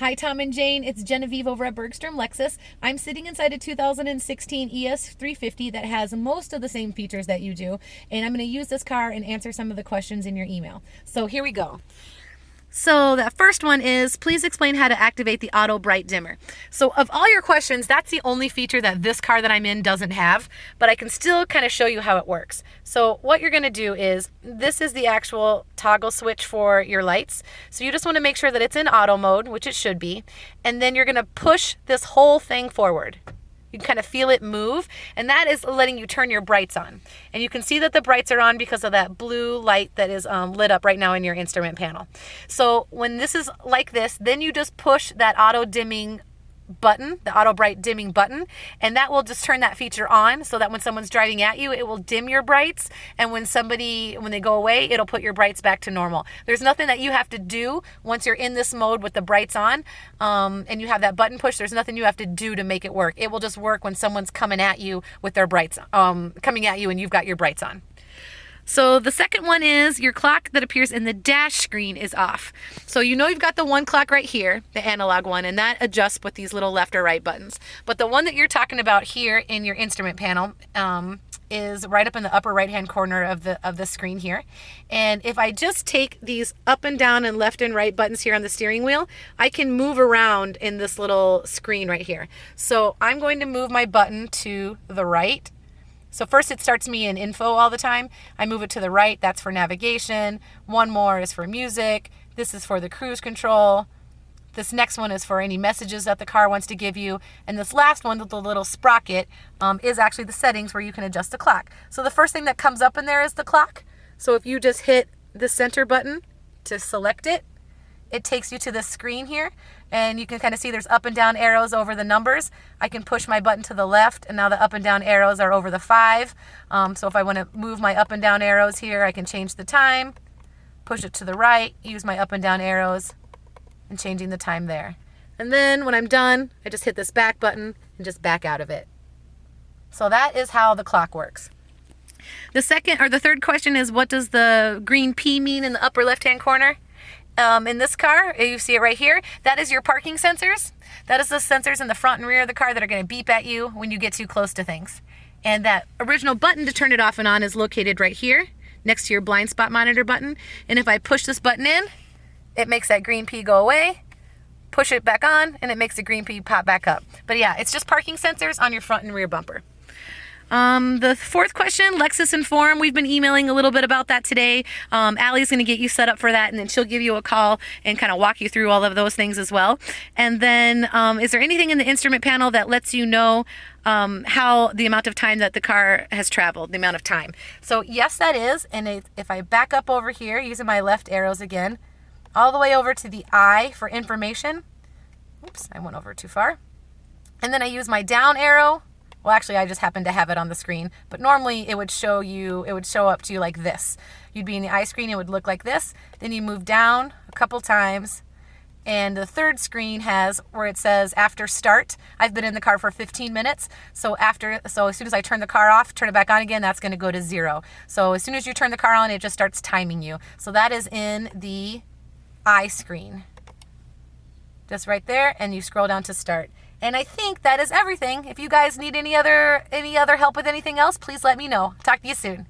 Hi, Tom and Jane. It's Genevieve over at Bergstrom Lexus. I'm sitting inside a 2016 ES 350 that has most of the same features that you do, and I'm going to use this car and answer some of the questions in your email. So here we go. So that first one is, please explain how to activate the auto bright dimmer. So of all your questions, that's the only feature that this car that I'm in doesn't have, but I can still kind of show you how it works. So what you're going to do is, this is the actual toggle switch for your lights. So you just want to make sure that it's in auto mode, which it should be, and then you're going to push this whole thing forward. You can kind of feel it move, and that is letting you turn your brights on. And you can see that the brights are on because of that blue light that is lit up right now in your instrument panel. So when this is like this, then you just push that auto dimming button, the auto bright dimming button, and that will just turn that feature on so that when someone's driving at you, it will dim your brights, and when they go away, it'll put your brights back to normal. There's nothing that you have to do once you're in this mode with the brights on, and you have that button push. There's nothing you have to do to make it work. It will just work when someone's coming at you with their brights, coming at you and you've got your brights on. So the second one is, your clock that appears in the dash screen is off. So you know you've got the one clock right here, the analog one, and that adjusts with these little left or right buttons. But the one that you're talking about here in your instrument panel is right up in the upper right hand corner of the screen here. And if I just take these up and down and left and right buttons here on the steering wheel, I can move around in this little screen right here. So I'm going to move my button to the right. So first it starts me in info all the time. I move it to the right, that's for navigation. One more is for music. This is for the cruise control. This next one is for any messages that the car wants to give you. And this last one, the little sprocket, is actually the settings where you can adjust the clock. So the first thing that comes up in there is the clock. So if you just hit the center button to select it, it takes you to this screen here, and you can kind of see there's up and down arrows over the numbers. I can push my button to the left, and now the up and down arrows are over the 5. So if I want to move my up and down arrows here, I can change the time, push it to the right, use my up and down arrows, and changing the time there. And then when I'm done, I just hit this back button and just back out of it. So that is how the clock works. The third question is, what does the green P mean in the upper left-hand corner? In this car, you see it right here, that is your parking sensors. That is the sensors in the front and rear of the car that are going to beep at you when you get too close to things. And that original button to turn it off and on is located right here, next to your blind spot monitor button. And if I push this button in, it makes that green P go away. Push it back on, and it makes the green P pop back up. But yeah, it's just parking sensors on your front and rear bumper. The fourth question, Lexus Enform. We've been emailing a little bit about that today. Allie's going to get you set up for that, and then she'll give you a call and kind of walk you through all of those things as well. And then, is there anything in the instrument panel that lets you know how the amount of time that the car has traveled, the amount of time? So yes, that is. And if I back up over here using my left arrows again, all the way over to the I for information. Oops, I went over too far. And then I use my down arrow. Well, actually, I just happen to have it on the screen, but normally it would show up to you like this. You'd be in the I screen, it would look like this. Then you move down a couple times, and the third screen has where it says after start. I've been in the car for 15 minutes, so as soon as I turn the car off, turn it back on again, that's going to go to 0. So as soon as you turn the car on, it just starts timing you. So that is in the I screen. Just right there, and you scroll down to start. And I think that is everything. If you guys need any other help with anything else, please let me know. Talk to you soon.